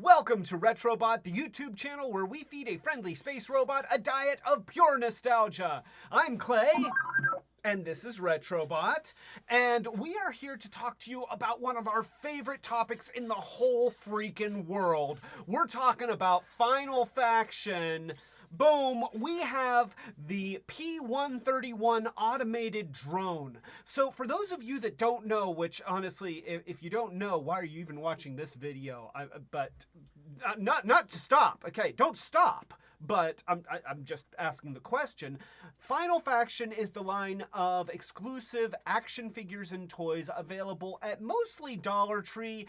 Welcome to Retrobot, the YouTube channel where we feed a friendly space robot a diet of pure nostalgia. I'm Clay, and this is Retrobot, and we are here to talk to you about one of our favorite topics in the whole freaking world. We're talking about Final Faction. Boom, we have the P-131 automated drone. So for those of you that don't know, which honestly, if you don't know, why are you even watching this video? But not to stop, okay, don't stop. But I'm just asking the question. Final Faction is the line of exclusive action figures and toys available at mostly Dollar Tree.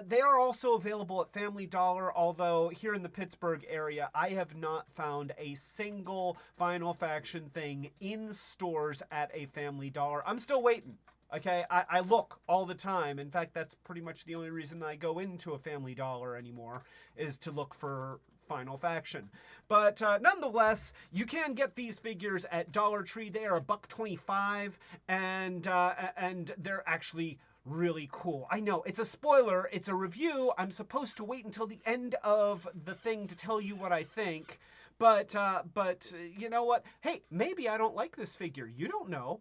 They are also available at Family Dollar, although here in the Pittsburgh area, I have not found a single Final Faction thing in stores at a Family Dollar. I'm still waiting. Okay, I look all the time. In fact, that's pretty much the only reason I go into a Family Dollar anymore, is to look for Final Faction. But nonetheless, you can get these figures at Dollar Tree. They are $1.25, and they're actually really cool. I know, it's a spoiler, it's a review. I'm supposed to wait until the end of the thing to tell you what I think. But you know what? Hey, maybe I don't like this figure. You don't know.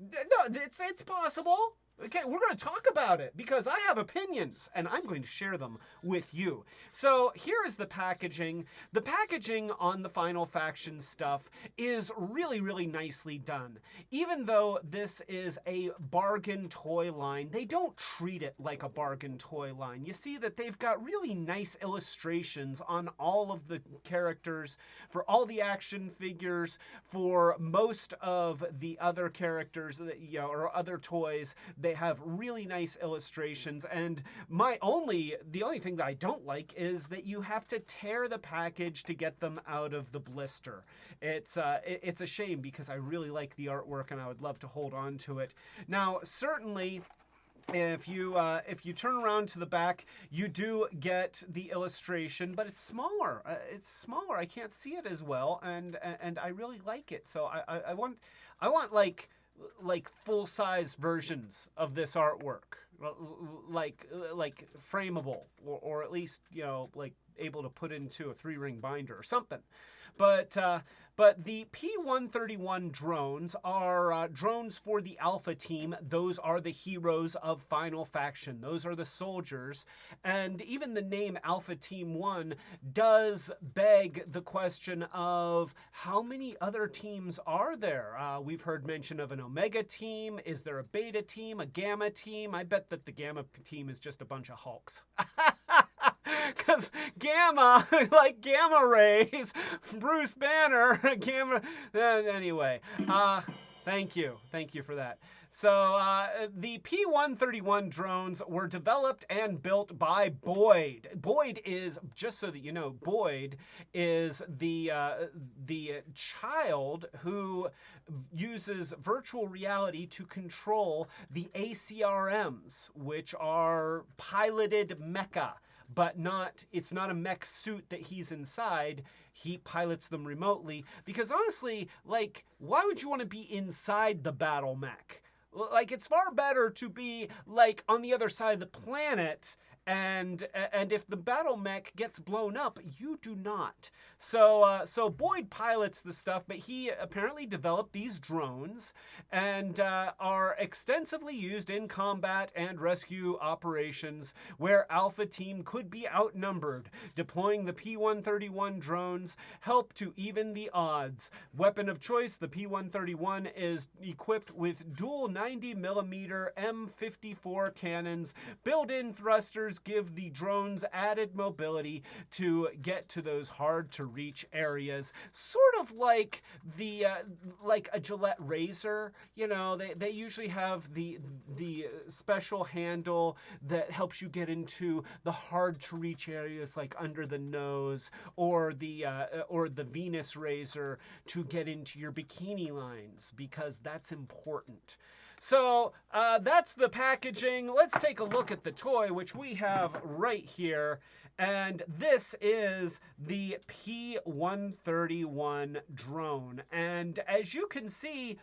No, it's possible. Okay, we're going to talk about it because I have opinions and I'm going to share them with you. So here is the packaging. The packaging on the Final Faction stuff is really, really nicely done. Even though this is a bargain toy line, they don't treat it like a bargain toy line. You see that they've got really nice illustrations on all of the characters, for all the action figures, for most of the other characters, or other toys. They have really nice illustrations, and the only thing that I don't like is that you have to tear the package to get them out of the blister. It's a shame because I really like the artwork and I would love to hold on to it. Now, certainly, if you turn around to the back, you do get the illustration, but it's smaller. I can't see it as well, and I really like it. So I want like full-size versions of this artwork, like frameable, or at least, like able to put into a 3-ring binder or something. But the P-131 drones are drones for the Alpha Team. Those are the heroes of Final Faction. Those are the soldiers. And even the name Alpha Team 1 does beg the question of how many other teams are there? We've heard mention of an Omega team. Is there a Beta team, a Gamma team? I bet that the Gamma team is just a bunch of Hulks. Because Gamma, like gamma rays, Bruce Banner, Gamma, anyway, thank you for that. So the P-131 drones were developed and built by Boyd. Boyd is, just so that you know, Boyd is the child who uses virtual reality to control the ACRMs, which are piloted mecha. But it's not a mech suit that he's inside. He pilots them remotely. Because honestly, like, why would you want to be inside the battle mech? Like, it's far better to be, like, on the other side of the planet, and if the battle mech gets blown up, you do not. So Boyd pilots the stuff, but he apparently developed these drones and are extensively used in combat and rescue operations where Alpha Team could be outnumbered. Deploying the P-131 drones help to even the odds. Weapon of choice, the P-131 is equipped with dual 90mm M54 cannons. Built-in thrusters give the drones added mobility to get to those hard-to-reach areas, sort of like like a Gillette razor. They usually have the special handle that helps you get into the hard-to-reach areas, like under the nose, or the Venus razor to get into your bikini lines, because that's important. So that's the packaging. Let's take a look at the toy, which we have right here. And this is the P-131 drone. And as you can see,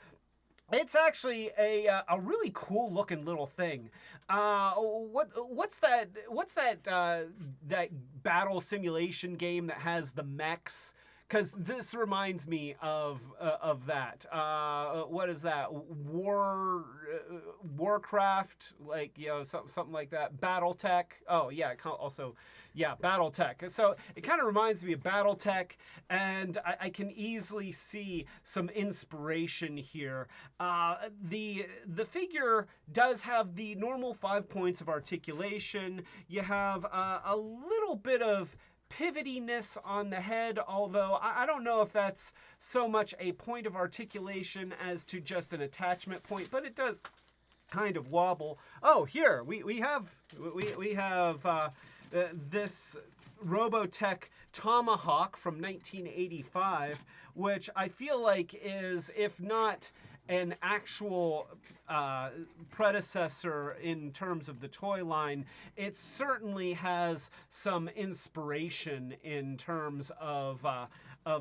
It's actually a really cool looking little thing. What's that? That battle simulation game that has the mechs? Because this reminds me of that. What is that? Warcraft, like something like that. BattleTech. Oh yeah, also yeah, BattleTech. So it kind of reminds me of BattleTech, and I can easily see some inspiration here. The figure does have the normal 5 points of articulation. You have a little bit of pivotiness on the head, although I don't know if that's so much a point of articulation as to just an attachment point, but it does kind of wobble. Oh, here we have this Robotech Tomahawk from 1985, which I feel like is, if not an actual predecessor in terms of the toy line, it certainly has some inspiration in terms of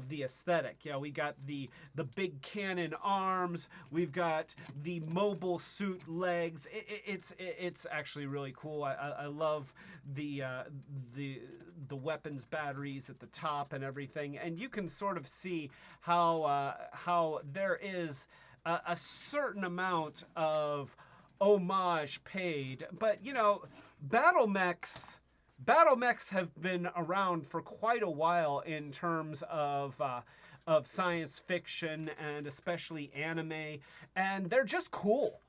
the aesthetic. Yeah, we got the big cannon arms, we've got the mobile suit legs. It's actually really cool. I love the weapons batteries at the top and everything, and you can sort of see how there is a certain amount of homage paid. But battle mechs have been around for quite a while in terms of science fiction and especially anime, and they're just cool.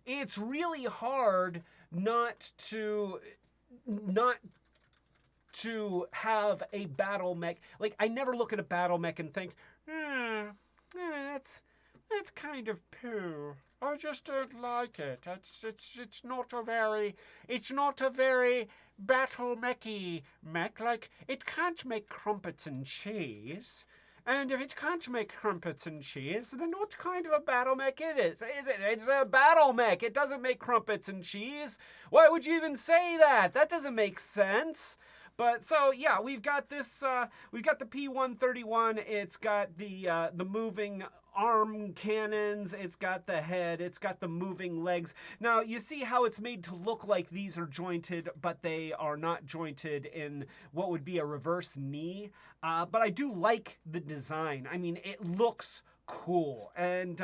It's really hard not to have a battle mech. Like, I never look at a battle mech and think, that's kind of poo. I just don't like it. It's not a very battle mechy mech. Like, it can't make crumpets and cheese. And if it can't make crumpets and cheese, then what kind of a battle mech it is? It's a battle mech. It doesn't make crumpets and cheese. Why would you even say that? That doesn't make sense. But so yeah, we've got this. We've got the P-131. It's got the moving arm cannons. It's got the head. It's got the moving legs. Now you see how it's made to look like these are jointed, but they are not jointed in what would be a reverse knee. But I do like the design. I mean, it looks cool, and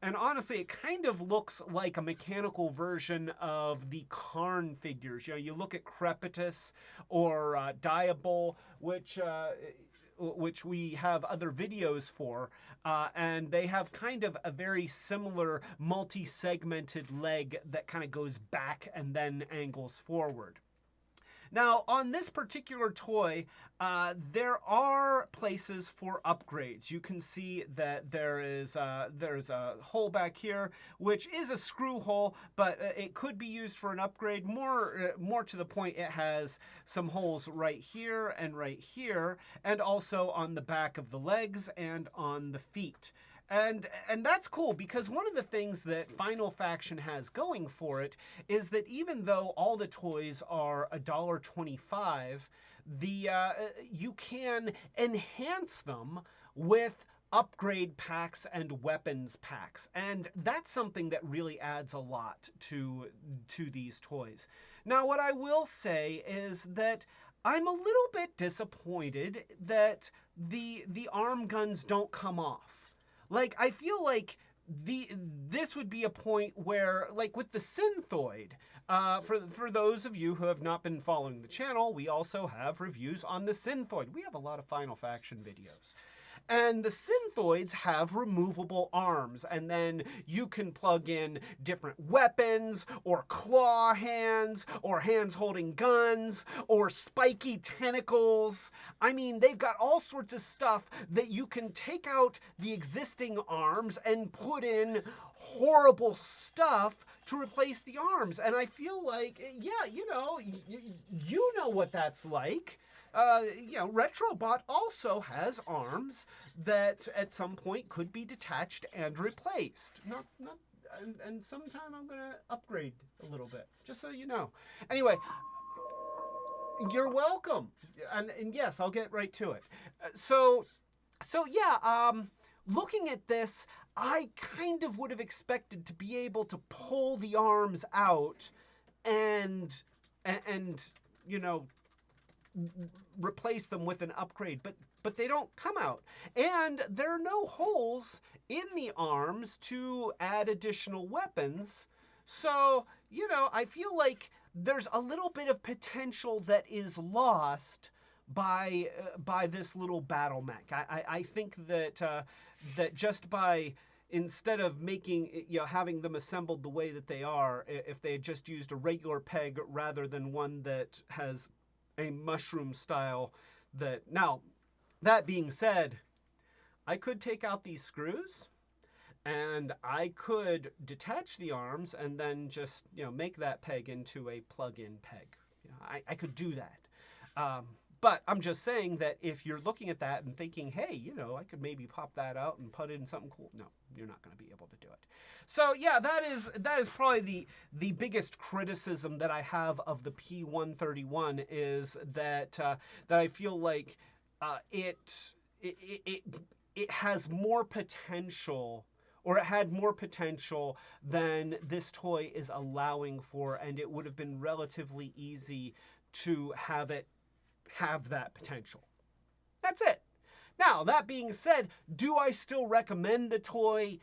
honestly, it kind of looks like a mechanical version of the Karn figures. You look at Crepitus or Diabol, which we have other videos for, and they have kind of a very similar multi-segmented leg that kind of goes back and then angles forward. Now, on this particular toy, there are places for upgrades. You can see that there's a hole back here, which is a screw hole, but it could be used for an upgrade. More to the point, it has some holes right here, and also on the back of the legs and on the feet. And that's cool, because one of the things that Final Faction has going for it is that even though all the toys are $1.25, you can enhance them with upgrade packs and weapons packs, and that's something that really adds a lot to these toys. Now, what I will say is that I'm a little bit disappointed that the arm guns don't come off. Like, I feel like this would be a point where, like with the Synthoid, for those of you who have not been following the channel, we also have reviews on the Synthoid. We have a lot of Final Faction videos. And the Synthoids have removable arms, and then you can plug in different weapons, or claw hands, or hands holding guns, or spiky tentacles. I mean, they've got all sorts of stuff that you can take out the existing arms and put in horrible stuff to replace the arms. And I feel like, yeah, you know what that's like. Retrobot also has arms that at some point could be detached and replaced. And sometime I'm gonna upgrade a little bit, just so you know. Anyway, you're welcome. And yes, I'll get right to it. So yeah, looking at this, I kind of would have expected to be able to pull the arms out and you know, replace them with an upgrade, but they don't come out. And there are no holes in the arms to add additional weapons. So, you know, I feel like there's a little bit of potential that is lost by this little battle mech. I think that that just by, instead of making, you know, having them assembled the way that they are, if they had just used a regular peg rather than one that has a mushroom style, that, now, that being said, I could take out these screws and I could detach the arms and then just, you know, make that peg into a plug-in peg. You know, I could do that. But I'm just saying that if you're looking at that and thinking, hey, you know, I could maybe pop that out and put in something cool. No, you're not going to be able to do it. So yeah, that is probably the biggest criticism that I have of the P-131 is that that I feel like it has more potential, or it had more potential than this toy is allowing for, and it would have been relatively easy to have it have that potential. That's it. Now, that being said, do I still recommend the toy?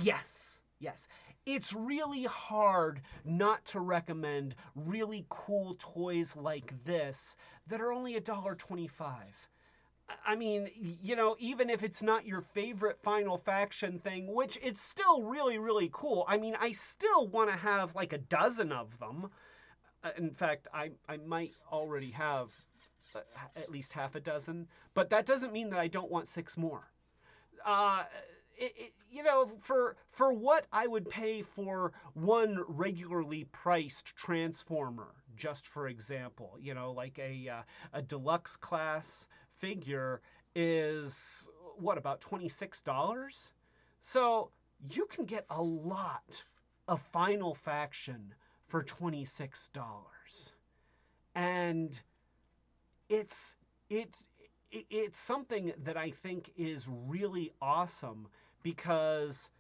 Yes. Yes. It's really hard not to recommend really cool toys like this that are only $1.25. I mean, you know, even if it's not your favorite Final Faction thing, which it's still really, really cool. I mean, I still want to have like a dozen of them. In fact, I might already have at least half a dozen, but that doesn't mean that I don't want 6 more. You know, for what I would pay for one regularly priced Transformer, just for example, you know, like a deluxe class figure is what, about $26? So you can get a lot of Final Faction for $26. And it's something that I think is really awesome, because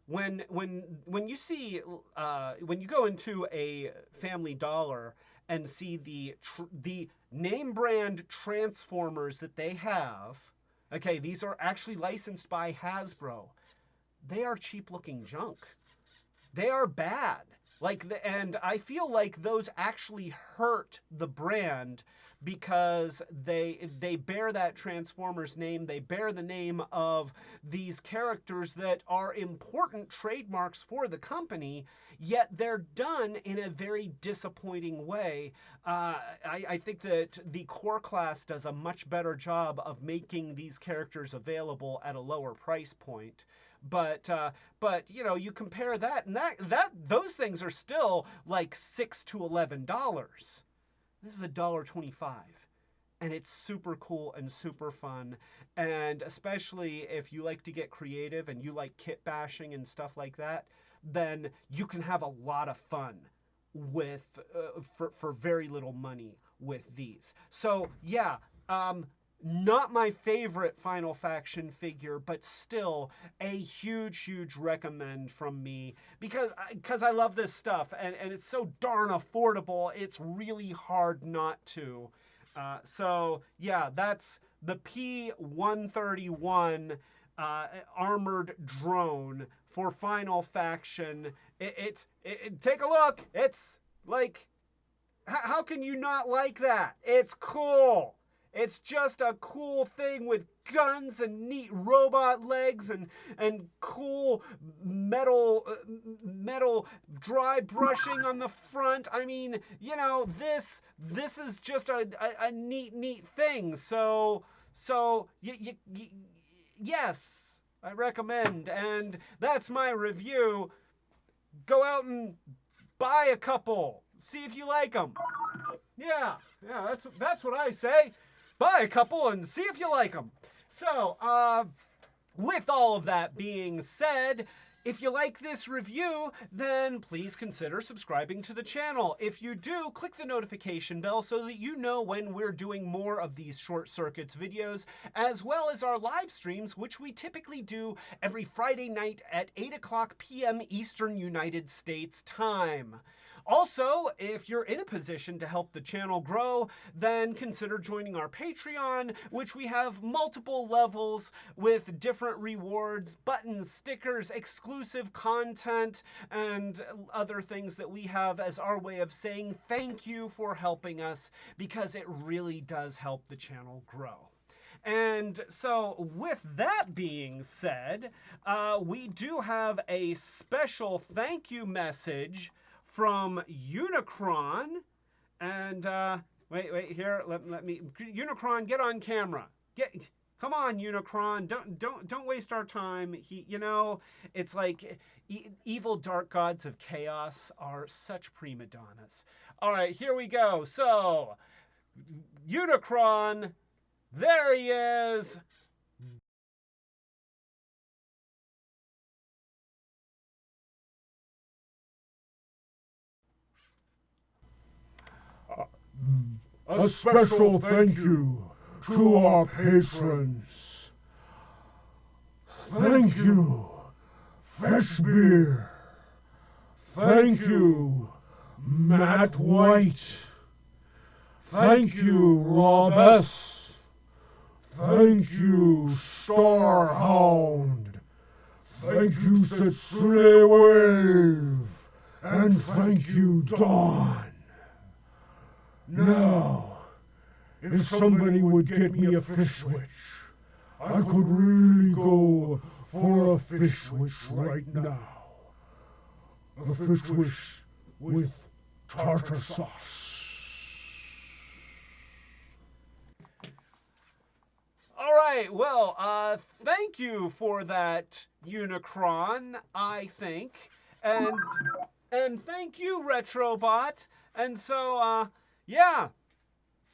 when you see when you go into a Family Dollar and see the name brand Transformers that they have, okay, these are actually licensed by Hasbro. They are cheap looking junk. They are bad. And I feel like those actually hurt the brand, because they bear that Transformers name, they bear the name of these characters that are important trademarks for the company, yet they're done in a very disappointing way. I think that the core class does a much better job of making these characters available at a lower price point. But you know, you compare that, and those things are still like $6 to $11. This is $1.25, and it's super cool and super fun. And especially if you like to get creative and you like kit bashing and stuff like that, then you can have a lot of fun with for very little money with these. So yeah, not my favorite Final Faction figure, but still a huge recommend from me, because I love this stuff, and it's so darn affordable, it's really hard not to. So yeah, that's the P-131 armored drone for Final Faction. Take a look. It's like, how can you not like that? It's cool. It's just a cool thing with guns and neat robot legs and cool metal dry brushing on the front. I mean, you know, this is just a neat thing. So yes, I recommend, and that's my review. Go out and buy a couple. See if you like them. Yeah, that's what I say. Buy a couple and see if you like them. So, with all of that being said, If you like this review, then please consider subscribing to the channel. If you do, click the notification bell so that you know when we're doing more of these Short Circuits videos, as well as our live streams, which we typically do every Friday night at 8 p.m. Eastern United States time. Also, if you're in a position to help the channel grow, then consider joining our Patreon, which we have multiple levels with different rewards, buttons, stickers, exclusive content, and other things that we have as our way of saying thank you for helping us, because it really does help the channel grow. And so with that being said, we do have a special thank you message from Unicron, and wait here. Let me Unicron, get on camera. Come on, Unicron. Don't waste our time. It's like evil dark gods of chaos are such prima donnas. All right, here we go. So, Unicron, there he is. A special thank you to our patrons. Thank you, Fresh Beer. Thank you, Matt White. Thank you, Rob S. Thank you, Starhound. Thank you, Setsune Wave. And thank you, Dawn. Now, if somebody would get me a fish witch, I could really go for a fish witch right now. A fish witch with tartar sauce. All right, well, thank you for that, Unicron, I think. And thank you, Retrobot. And so, yeah,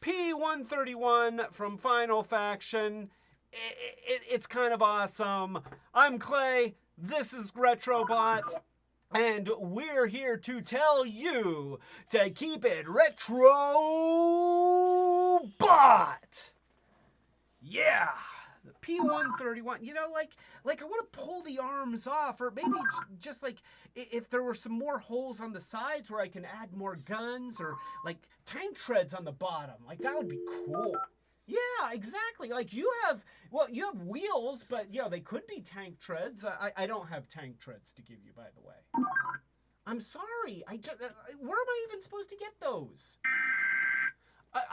P-131 from Final Faction. It's kind of awesome. I'm Clay. This is Retrobot. And we're here to tell you to keep it Retrobot. Yeah. The P-131, like I want to pull the arms off, or maybe just like if there were some more holes on the sides where I can add more guns, or like tank treads on the bottom. Like that would be cool. Yeah, exactly. Like you have wheels, but they could be tank treads. I don't have tank treads to give you, by the way. I'm sorry. Where am I even supposed to get those?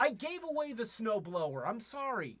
I gave away the snowblower. I'm sorry.